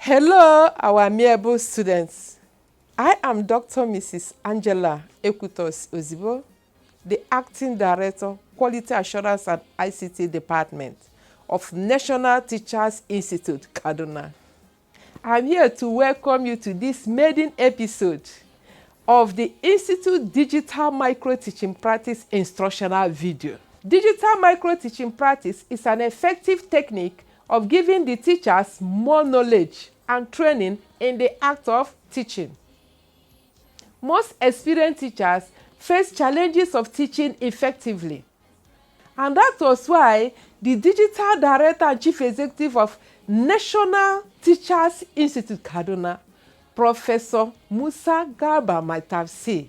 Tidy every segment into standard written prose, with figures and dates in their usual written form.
Hello, our amiable students. I am Dr. Mrs. Angela Ekutos Ozibo, the Acting Director, Quality Assurance and ICT Department of National Teachers Institute, Kaduna. I'm here to welcome you to this maiden episode of the Institute Digital Micro Teaching Practice instructional video. Digital micro teaching practice is an effective technique of giving the teachers more knowledge and training in the act of teaching. Most experienced teachers face challenges of teaching effectively. And that was why the Digital Director and Chief Executive of National Teachers Institute, Kaduna, Professor Musa Garba Maitafsi,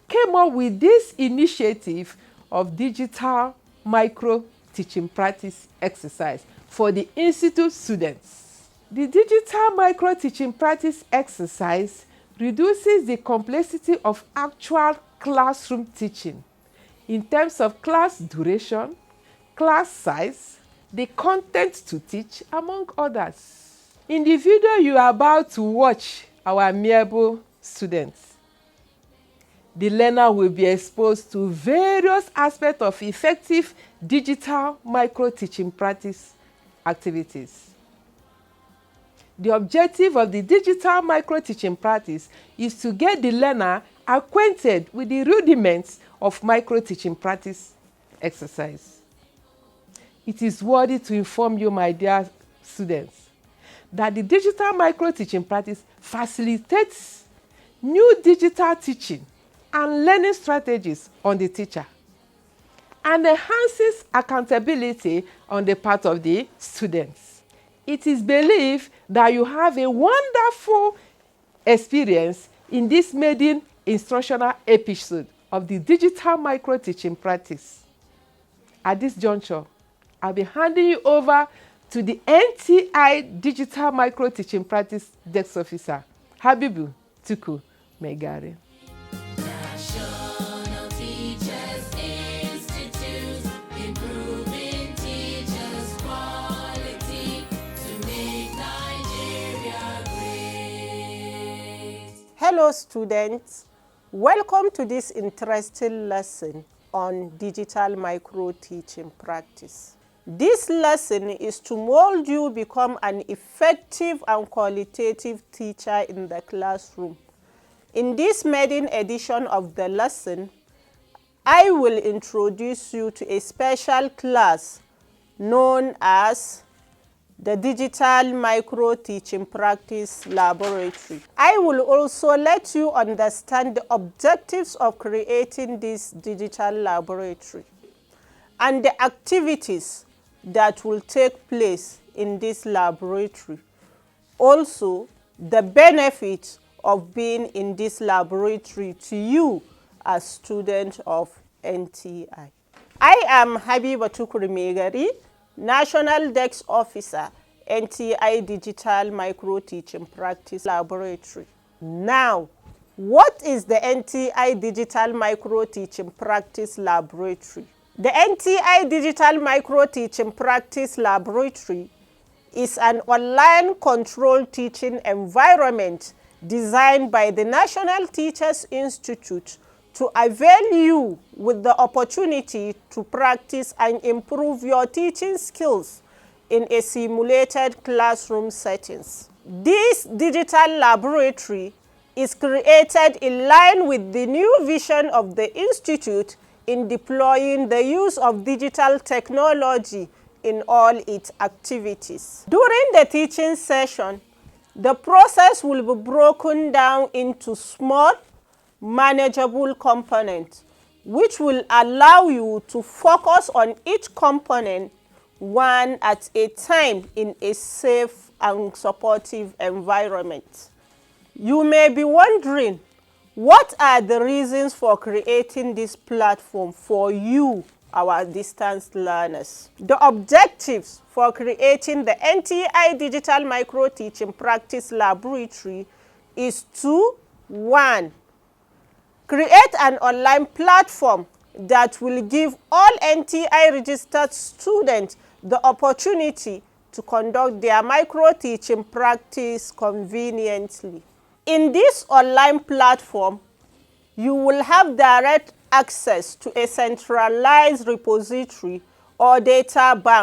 came up with this initiative of digital micro teaching practice exercise for the Institute students. The digital micro teaching practice exercise reduces the complexity of actual classroom teaching in terms of class duration, class size, the content to teach, among others. In the video you are about to watch, our amiable students, the learner will be exposed to various aspects of effective digital micro teaching practice activities. The objective of the digital micro teaching practice is to get the learner acquainted with the rudiments of micro teaching practice exercise. It is worthy to inform you, my dear students, that the digital micro teaching practice facilitates new digital teaching and learning strategies on the teacher and enhances accountability on the part of the students. It is believed that you have a wonderful experience in this maiden instructional episode of the digital micro teaching practice. At this juncture, I'll be handing you over to the NTI Digital Micro Teaching Practice Desk Officer, Habibu Tuku Megari. Hello students, welcome to this interesting lesson on digital micro teaching practice. This lesson is to mold you become an effective and qualitative teacher in the classroom. In this maiden edition of the lesson, I will introduce you to a special class known as the Digital Micro Teaching Practice Laboratory. I will also let you understand the objectives of creating this digital laboratory and the activities that will take place in this laboratory. Also, the benefits of being in this laboratory to you as student of NTI. I am Habiba Tukur Megari, National Desk Officer, NTI Digital Micro Teaching Practice Laboratory. Now, what is the NTI Digital Micro Teaching Practice Laboratory? The NTI Digital Micro Teaching Practice Laboratory is an online controlled teaching environment designed by the National Teachers Institute to avail you with the opportunity to practice and improve your teaching skills in a simulated classroom settings. This digital laboratory is created in line with the new vision of the Institute in deploying the use of digital technology in all its activities. During the teaching session, the process will be broken down into small, manageable components, which will allow you to focus on each component one at a time in a safe and supportive environment. You may be wondering, what are the reasons for creating this platform for you, our distance learners? The objectives for creating the NTI Digital Micro Teaching Practice Laboratory is to: 1. Create an online platform that will give all NTI registered students the opportunity to conduct their micro-teaching practice conveniently. In this online platform, you will have direct access to a centralized repository or data bank